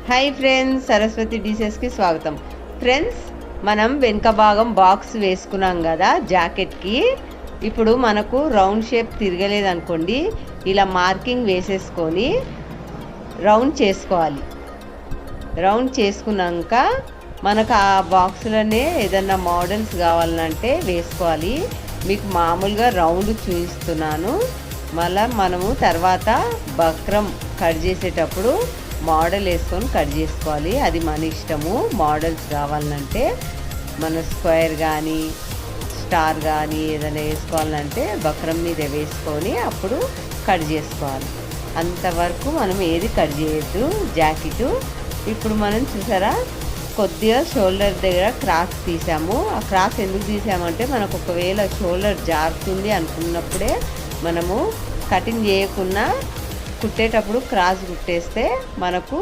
Hi friends, Saraswati డిజైన్స్కి స్వాగతం. Friends, మనం వెనుక భాగం బాక్స్ వేసుకున్నాం కదా జాకెట్కి. ఇప్పుడు మనకు రౌండ్ షేప్ తిరగలేదు అనుకోండి, ఇలా మార్కింగ్ వేసేసుకొని రౌండ్ చేసుకోవాలి. రౌండ్ చేసుకున్నాక మనకు ఆ బాక్స్లోనే ఏదన్నా మోడల్స్ కావాలంటే వేసుకోవాలి. మీకు మామూలుగా రౌండ్ చూపిస్తున్నాను. మళ్ళీ మనము తర్వాత బక్రం కట్ చేసేటప్పుడు మోడల్ వేసుకొని కట్ చేసుకోవాలి. అది మన ఇష్టము. మోడల్స్ కావాలంటే మన స్క్వేర్ కానీ స్టార్ కానీ ఏదైనా వేసుకోవాలంటే బక్రం మీద వేసుకొని అప్పుడు కట్ చేసుకోవాలి. అంతవరకు మనం ఏది కట్ చేయొద్దు జాకెట్. ఇప్పుడు మనం చూసారా, కొద్దిగా షోల్డర్ దగ్గర క్రాస్ తీసాము. ఆ క్రాస్ ఎందుకు తీసామంటే మనకు ఒకవేళ షోల్డర్ జారుతుంది అనుకున్నప్పుడే మనము కటింగ్ చేయకుండా కుట్టేటప్పుడు క్రాస్ కుట్టేస్తే మనకు